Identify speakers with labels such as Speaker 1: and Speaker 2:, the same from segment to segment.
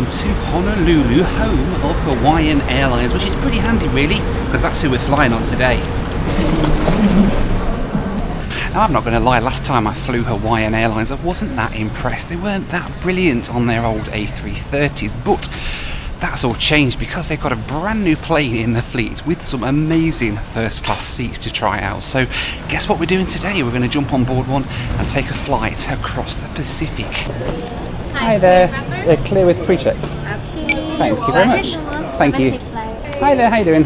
Speaker 1: welcome to Honolulu, home of Hawaiian Airlines, which is pretty handy really, because that's who we're flying on today. Now I'm not going to lie, last time I flew Hawaiian Airlines I wasn't that impressed. They weren't that brilliant on their old A330s, but that's all changed because they've got a brand new plane in the fleet with some amazing first class seats to try out. So guess what we're doing today? We're going to jump on board one and take a flight across the Pacific.
Speaker 2: Hi there, they're clear with pre-check.
Speaker 3: Okay.
Speaker 2: Thank you very much. Thank you. Hi there, how you doing?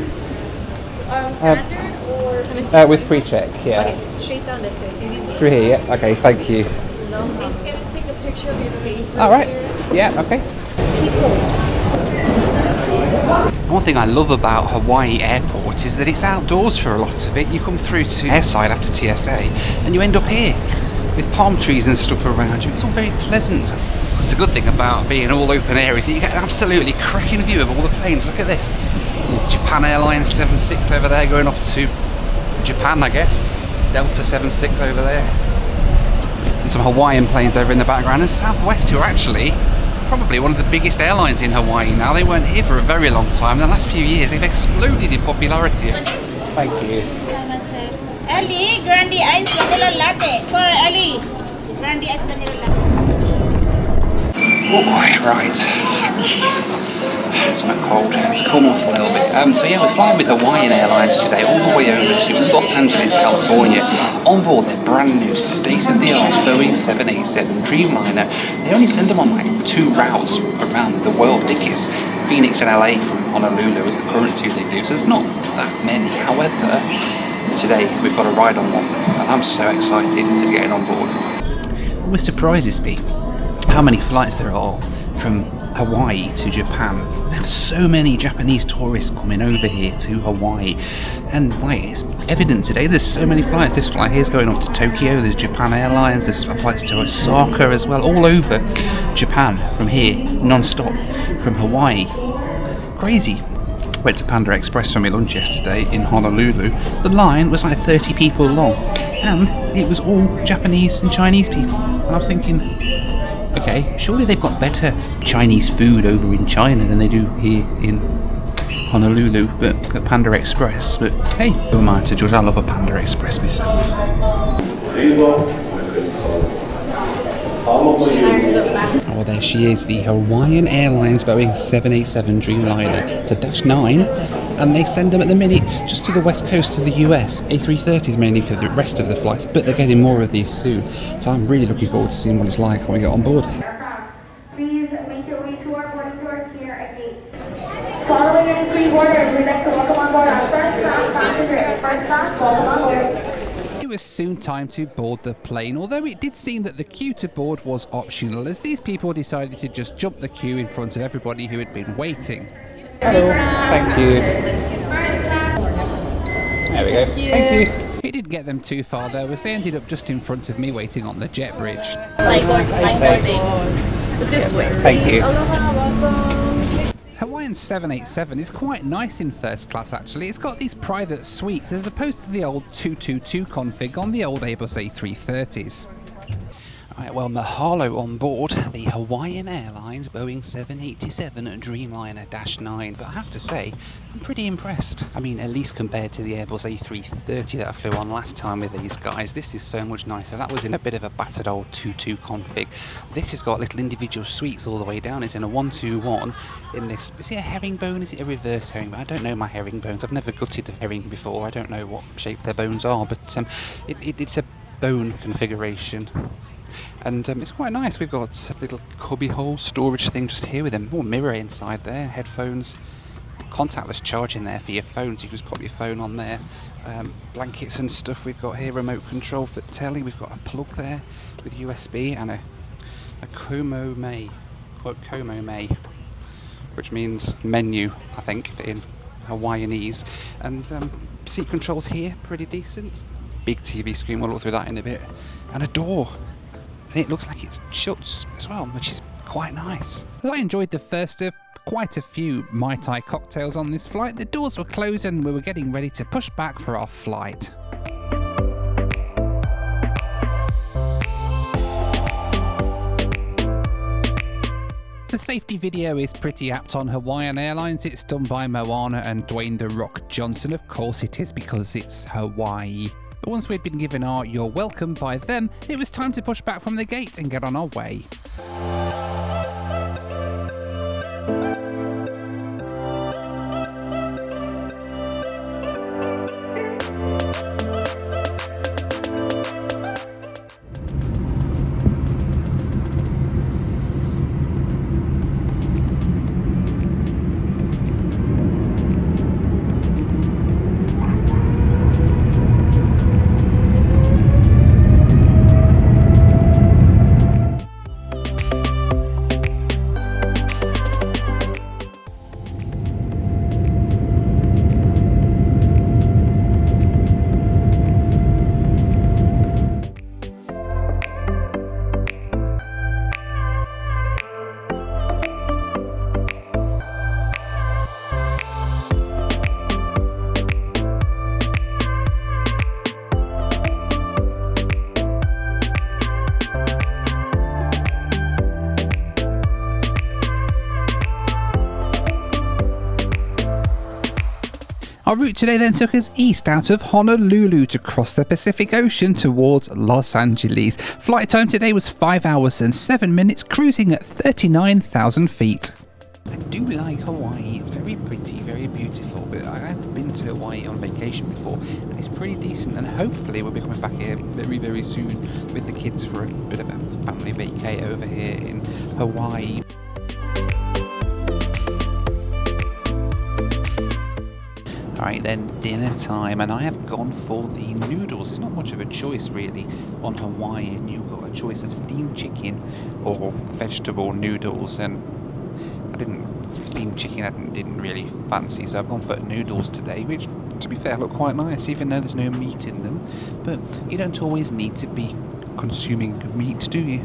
Speaker 3: Standard or
Speaker 2: With pre-check, yeah.
Speaker 3: Okay, straight down this way.
Speaker 2: Through here, yeah. Okay, thank you.
Speaker 3: It's gonna take a picture of your face.
Speaker 2: All right. Yeah. Okay.
Speaker 1: One thing I love about Hawaii Airport is that it's outdoors for a lot of it. You come through to airside after TSA and you end up here with palm trees and stuff around you. It's all very pleasant. What's the good thing about being all open air is that you get an absolutely cracking view of all the planes. Look at this. Japan Airlines 76 over there going off to Japan, I guess. Delta 76 over there. And some Hawaiian planes over in the background. And Southwest, who are actually probably one of the biggest airlines in Hawaii now. They weren't here for a very long time. In the last few years, they've exploded in popularity.
Speaker 2: Thank you.
Speaker 4: Ali, Grande Ice Vanilla Latte. For Ali, Grande Ice Vanilla Latte.
Speaker 1: Oh, right. It's a bit cold. It's cooled off a little bit. So yeah, we're flying with Hawaiian Airlines today all the way over to Los Angeles, California. On board their brand new state-of-the-art Boeing 787 Dreamliner. They only send them on like 2 routes around the world. I think it's Phoenix and LA from Honolulu is the current 2 they do, so there's not that many. However, today we've got a ride on one, and I'm so excited to get on board. What surprises me how many flights there are from Hawaii to Japan. They have so many Japanese tourists coming over here to Hawaii, and it's evident today there's so many flights. This flight here is going off to Tokyo, there's Japan Airlines, there's flights to Osaka as well, all over Japan from here, non-stop from Hawaii. Crazy. Went to Panda Express for my lunch yesterday in Honolulu. The line was like 30 people long, and it was all Japanese and Chinese people. And I was thinking, okay, surely they've got better Chinese food over in China than they do here in Honolulu, but at Panda Express. But hey, who am I to judge? I love a Panda Express myself. Oh, there she is, the Hawaiian Airlines Boeing 787 Dreamliner. It's a -9, and they send them at the minute just to the west coast of the US. A330s mainly for the rest of the flights, but they're getting more of these soon. So I'm really looking forward to seeing what it's like when we get on board.
Speaker 5: Please make your way to our boarding doors here at gates. Following any pre-boarders, we'd like to welcome on board our first class passengers. First class, welcome on board.
Speaker 1: It was soon time to board the plane, although it did seem that the queue to board was optional, as these people decided to just jump the queue in front of everybody who had been waiting.
Speaker 2: Hello. Thank you. There we go. Thank you.
Speaker 1: It didn't get them too far though, as they ended up just in front of me waiting on the jet bridge.
Speaker 3: Like boarding. This way.
Speaker 2: Thank you.
Speaker 1: Hawaiian 787 is quite nice in first class actually. It's got these private suites as opposed to the old 222 config on the old Airbus A330s. Alright, well, mahalo on board the Hawaiian Airlines Boeing 787 Dreamliner -9, but I have to say, I'm pretty impressed. I mean, at least compared to the Airbus A330 that I flew on last time with these guys, this is so much nicer. That was in a bit of a battered old 2.2 config. This has got little individual suites all the way down. It's in a 121 in this. Is it a herringbone? Is it a reverse herringbone? I don't know my herringbones. I've never gutted a herring before. I don't know what shape their bones are, but it's a bone configuration. And it's quite nice. We've got a little cubby hole storage thing just here with a mirror inside there, headphones, contactless charging there for your phone, so you can just pop your phone on there. Blankets and stuff we've got here, remote control for telly. We've got a plug there with USB and a Komo Mei, quote Komo Mei, which means menu, I think, in Hawaiianese. And seat controls here, pretty decent. Big TV screen, we'll look through that in a bit. And a door. And it looks like it shuts as well, which is quite nice. As I enjoyed the first of quite a few Mai Tai cocktails on this flight, the doors were closed and we were getting ready to push back for our flight. The safety video is pretty apt on Hawaiian Airlines. It's done by Moana and Dwayne "The Rock" Johnson. Of course it is, because it's Hawaii. But once we'd been given our "you're welcome" by them, it was time to push back from the gate and get on our way. Our route today then took us east out of Honolulu to cross the Pacific Ocean towards Los Angeles. Flight time today was 5 hours and 7 minutes, cruising at 39,000 feet. I do like Hawaii. It's very pretty, very beautiful, but I haven't been to Hawaii on vacation before, and it's pretty decent, and hopefully we'll be coming back here very, very soon with the kids for a bit of a family vacay over here in Hawaii. Alright then, dinner time, and I have gone for the noodles. There's not much of a choice really on Hawaiian. You've got a choice of steamed chicken or vegetable noodles, and steamed chicken I didn't really fancy, so I've gone for noodles today, which to be fair look quite nice even though there's no meat in them. But you don't always need to be consuming meat, do you?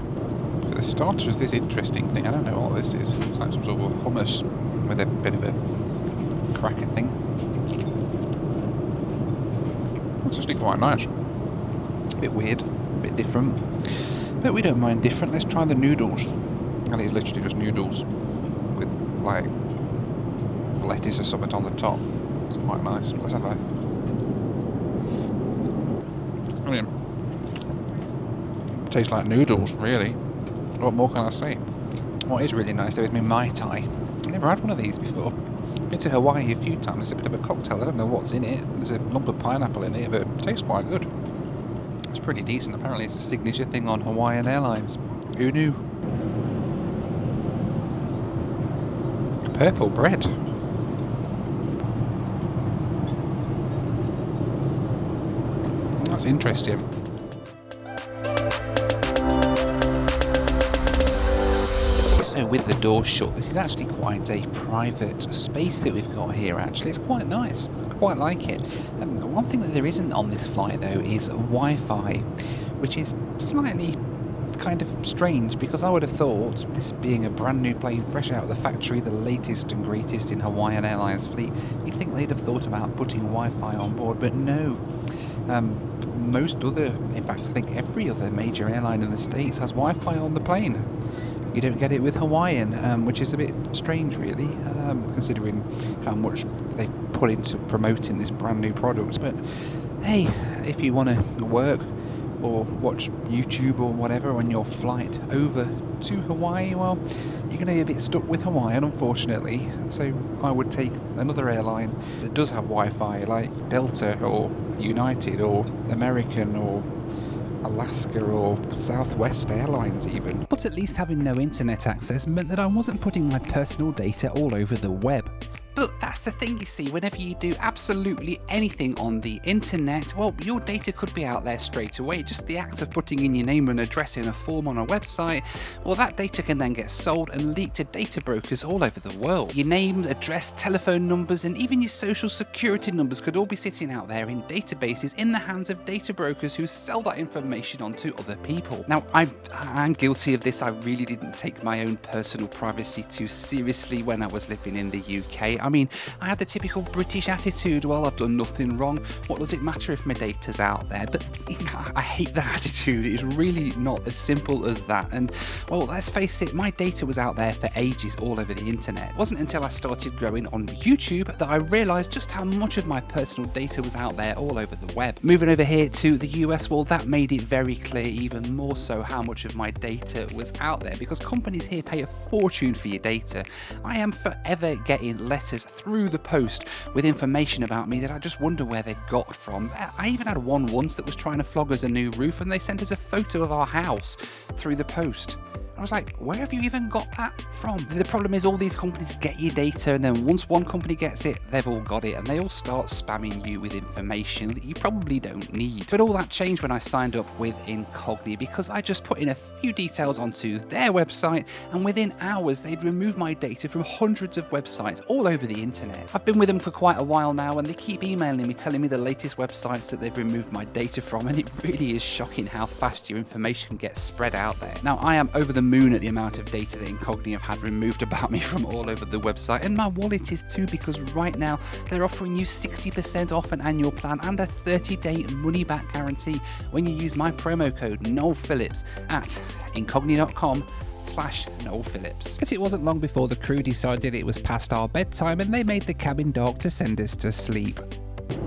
Speaker 1: So the starter is this interesting thing. I don't know what this is. It's like some sort of hummus with a bit of a cracker thing. It's actually quite nice. A bit weird, a bit different, but we don't mind different. Let's try the noodles. And it's literally just noodles with like lettuce or something on the top. It's quite nice. Let's have a. I mean, tastes like noodles, really. What more can I say? What is really nice though is my Mai Tai. I've never had one of these before. Been to Hawaii a few times. It's a bit of a cocktail. I don't know what's in it. There's a lump of pineapple in it, but it tastes quite good. It's pretty decent. Apparently it's a signature thing on Hawaiian Airlines. Who knew? Purple bread. That's interesting. So with the door shut, this is actually quite a private space that we've got here actually. It's quite nice. I quite like it. One thing that there isn't on this flight though is Wi-Fi, which is slightly kind of strange because I would have thought, this being a brand new plane fresh out of the factory, the latest and greatest in Hawaiian Airlines fleet, you'd think they'd have thought about putting Wi-Fi on board, but no. Most other, in fact I think every other major airline in the States has Wi-Fi on the plane. You don't get it with Hawaiian, which is a bit strange really, considering how much they've put into promoting this brand new product. But hey, if you want to work or watch YouTube or whatever on your flight over to Hawaii, well, you're going to be a bit stuck with Hawaiian, unfortunately. So I would take another airline that does have Wi-Fi, like Delta or United or American or Alaska or Southwest Airlines even. But at least having no internet access meant that I wasn't putting my personal data all over the web. But that's the thing, you see, whenever you do absolutely anything on the internet, well, your data could be out there straight away. Just the act of putting in your name and address in a form on a website, well, that data can then get sold and leaked to data brokers all over the world. Your name, address, telephone numbers, and even your social security numbers could all be sitting out there in databases in the hands of data brokers who sell that information on to other people. Now, I'm guilty of this. I really didn't take my own personal privacy too seriously when I was living in the UK. I mean, I had the typical British attitude, well, I've done nothing wrong, what does it matter if my data's out there? But I hate that attitude. It's really not as simple as that. And, well, let's face it, my data was out there for ages all over the internet. It wasn't until I started growing on YouTube that I realised just how much of my personal data was out there all over the web. Moving over here to the US, well, that made it very clear, even more so, how much of my data was out there, because companies here pay a fortune for your data. I am forever getting letters through the post with information about me that I just wonder where they've got from. I even had one once that was trying to flog us a new roof, and they sent us a photo of our house through the post. I was like, where have you even got that from? The problem is all these companies get your data, and then once one company gets it, they've all got it, and they all start spamming you with information that you probably don't need. But all that changed when I signed up with Incogni, because I just put in a few details onto their website, and within hours they'd remove my data from hundreds of websites all over the internet. I've been with them for quite a while now, and they keep emailing me telling me the latest websites that they've removed my data from, and it really is shocking how fast your information gets spread out there. Now, I am over the moon at the amount of data that Incogni have had removed about me from all over the website, and my wallet is too, because right now they're offering you 60% off an annual plan and a 30-day money-back guarantee when you use my promo code Noel Phillips at incogni.com/Noel Phillips. But it wasn't long before the crew decided it was past our bedtime, and they made the cabin dog to send us to sleep.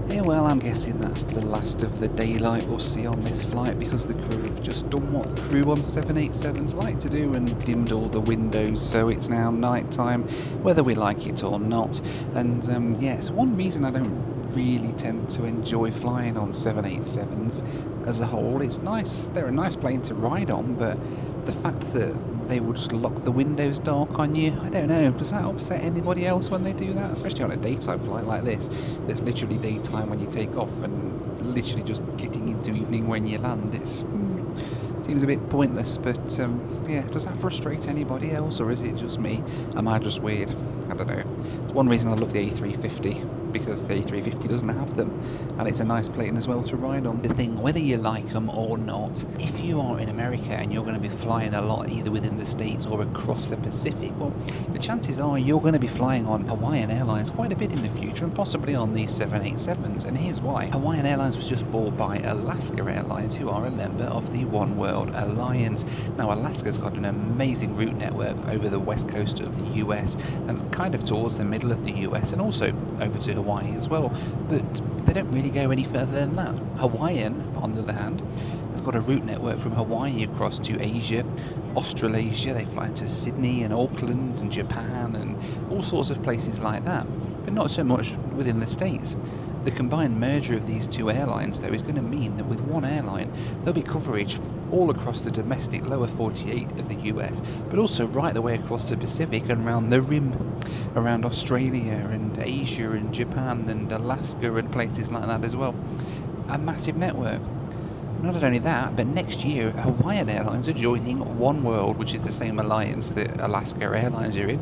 Speaker 1: Yeah, well, I'm guessing that's the last of the daylight we'll see on this flight, because the crew have just done what crew on 787s like to do and dimmed all the windows, so it's now night time, whether we like it or not. And yeah, it's one reason I don't really tend to enjoy flying on 787s as a whole. It's nice, they're a nice plane to ride on, but the fact that they would just lock the windows dark on you, I don't know, does that upset anybody else when they do that? Especially on a daytime flight like this, that's literally daytime when you take off and literally just getting into evening when you land. It seems a bit pointless, but yeah, does that frustrate anybody else, or is it just me? Am I just weird? I don't know. It's one reason I love the A350, because the A350 doesn't have them, and it's a nice plane as well to ride on. The thing, whether you like them or not, if you are in America and you're going to be flying a lot either within the States or across the Pacific, well, the chances are you're going to be flying on Hawaiian Airlines quite a bit in the future, and possibly on these 787s, and here's why. Hawaiian Airlines was just bought by Alaska Airlines, who are a member of the One World Alliance. Now, Alaska's got an amazing route network over the west coast of the US, and kind of towards the middle of the US, and also over to Hawaii as well, but they don't really go any further than that. Hawaiian, on the other hand, has got a route network from Hawaii across to Asia, Australasia. They fly into Sydney and Auckland and Japan and all sorts of places like that, but not so much within the States. The combined merger of these two airlines, though, is going to mean that with one airline, there'll be coverage all across the domestic lower 48 of the US, but also right the way across the Pacific and around the rim, around Australia and Asia and Japan and Alaska and places like that as well. A massive network. Not only that, but next year, Hawaiian Airlines are joining One World, which is the same alliance that Alaska Airlines are in.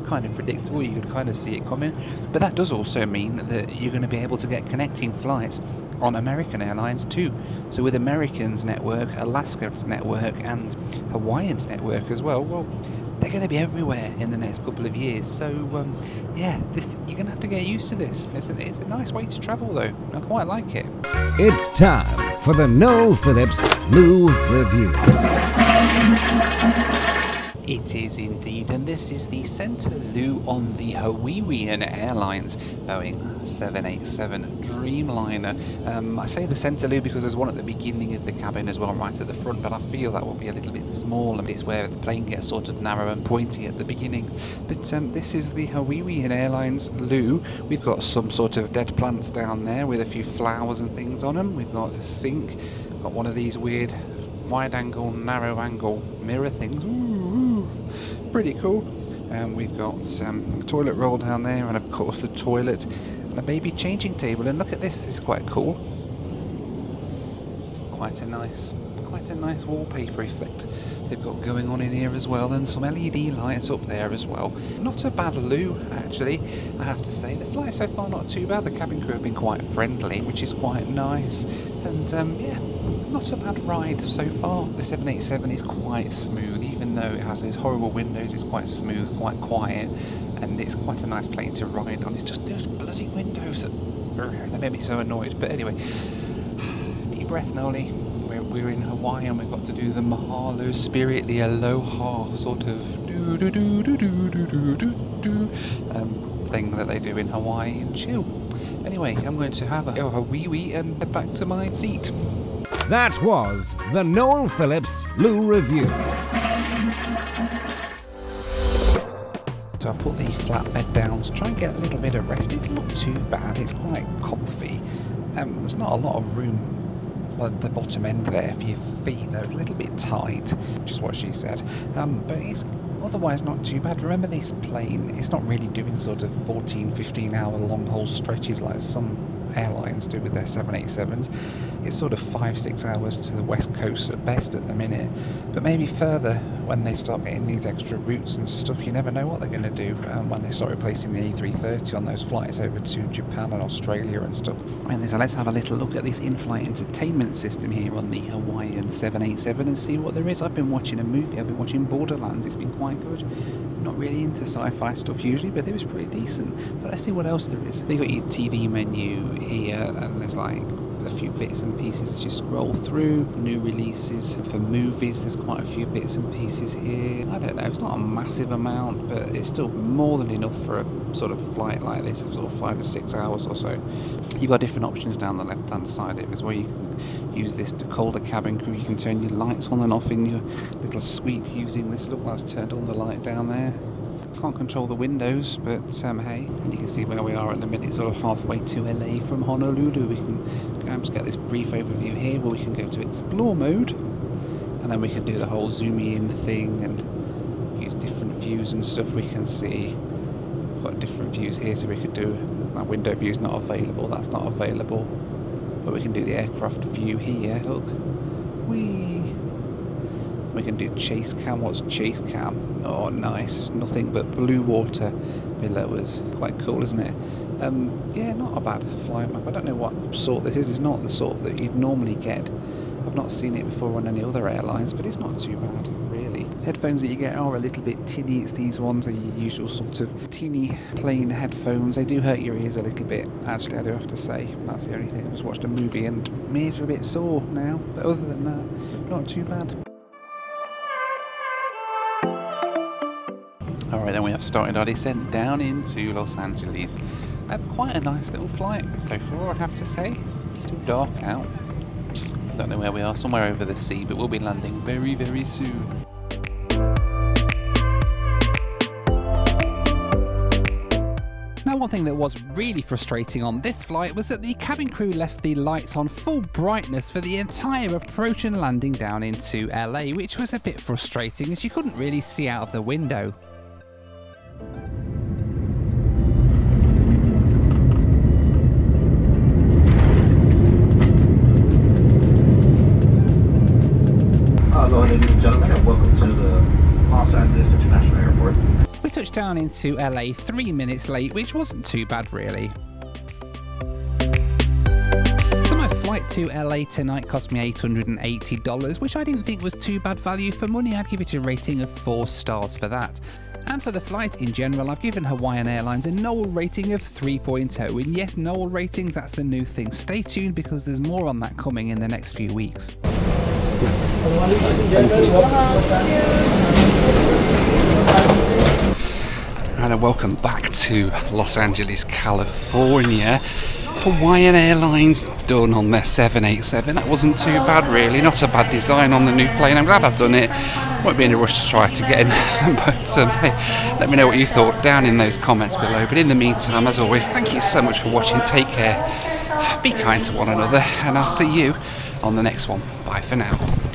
Speaker 1: Kind of predictable, you could kind of see it coming. But that does also mean that you're going to be able to get connecting flights on American Airlines too. So with American's network, Alaska's network, and Hawaiian's network as well, they're going to be everywhere in the next couple of years. So yeah, you're going to have to get used to this. It's a nice way to travel though. I quite like it.
Speaker 6: It's time for the Noel Phillips Lou Review.
Speaker 1: It is indeed, and this is the centre loo on the Hawaiian Airlines Boeing 787 Dreamliner. I say the centre loo because there's one at the beginning of the cabin as well, right at the front, but I feel that will be a little bit small, and it's where the plane gets sort of narrow and pointy at the beginning. But this is the Hawaiian Airlines loo. We've got some sort of dead plants down there with a few flowers and things on them. We've got a sink, got one of these weird wide angle, narrow angle mirror things. Pretty cool. We've got some toilet roll down there, and of course the toilet and a baby changing table. And look at this is quite cool. Quite a nice wallpaper effect they've got going on in here as well, and some LED lights up there as well. Not a bad loo, actually, I have to say. The flight so far not too bad. The cabin crew have been quite friendly, which is quite nice, and yeah, not a bad ride so far. The 787 is quite smooth, even though it has those horrible windows. It's quite smooth, quite quiet, and it's quite a nice plane to ride on. It's just those bloody windows that made me so annoyed. But anyway, deep breath, Noli. We're in Hawaii and we've got to do the mahalo spirit, the aloha sort of thing that they do in Hawaii and chill. Anyway, I'm going to have a wee and head back to my seat.
Speaker 6: That was the Noel Phillips Lou Review.
Speaker 1: So I've put the flatbed down to try and get a little bit of rest. It's not too bad, it's quite comfy. There's not a lot of room at the bottom end there for your feet, though. It's a little bit tight, which is what she said. But it's otherwise not too bad. Remember, this plane, it's not really doing sort of 14-15 hour long haul stretches like some airlines do with their 787s. It's sort of 5-6 hours to the west coast at best at the minute, but maybe further when they start getting these extra routes and stuff. You never know what they're going to do when they start replacing the A330 on those flights over to Japan and Australia and stuff. And so let's have a little look at this in-flight entertainment system here on the Hawaiian 787 and see what there is. I've been watching a movie, I've been watching Borderlands. It's been quite good. Not really into sci-fi stuff usually, but it was pretty decent. But let's see what else there is. You've got your TV menu here, and there's like a few bits and pieces as you scroll through. New releases for movies, there's quite a few bits and pieces here. I don't know, it's not a massive amount, but it's still more than enough for a sort of flight like this, of sort of 5 to 6 hours or so. You've got different options down the left hand side of it as well. You can use this to call the cabin crew. You can turn your lights on and off in your little suite using this. Look, that's turned on the light down there. Can't control the windows, but hey, and you can see where we are at the minute, sort of halfway to LA from Honolulu. We can just get this brief overview here where we can go to explore mode, and then we can do the whole zooming in thing and use different views and stuff. We can see we've got different views here, so we could do that window view is not available, that's not available, but we can do the aircraft view here. Look, we can do chase cam. What's chase cam? Oh, nice. Nothing but blue water below us. Quite cool, isn't it? Yeah, not a bad flight map. I don't know what sort this is. It's not the sort that you'd normally get. I've not seen it before on any other airlines, but it's not too bad, really. Headphones that you get are a little bit tinny. It's these ones, are your usual sort of tinny plain headphones. They do hurt your ears a little bit, actually, I do have to say. That's the only thing. I just watched a movie and my ears are a bit sore now, but other than that, not too bad. Alright, then we have started our descent down into Los Angeles. Quite a nice little flight so far, I have to say. Still dark out. Don't know where we are, somewhere over the sea, but we'll be landing very, very soon. Now, one thing that was really frustrating on this flight was that the cabin crew left the lights on full brightness for the entire approach and landing down into LA, which was a bit frustrating as you couldn't really see out of the window.
Speaker 7: Hello, ladies and gentlemen, and welcome to the Los Angeles International Airport.
Speaker 1: We touched down into LA 3 minutes late, which wasn't too bad, really. So my flight to LA tonight cost me $880, which I didn't think was too bad value for money. I'd give it a rating of 4 stars for that. And for the flight in general, I've given Hawaiian Airlines a Noel rating of 3.0. And yes, Noel ratings, that's the new thing. Stay tuned because there's more on that coming in the next few weeks. And welcome back to Los Angeles, California. Hawaiian Airlines done on their 787. That wasn't too bad, really. Not a bad design on the new plane. I'm glad I've done it. Won't be in a rush to try it again. But hey, let me know what you thought down in those comments below. But in the meantime, as always, thank you so much for watching. Take care. Be kind to one another. And I'll see you on the next one. Bye for now.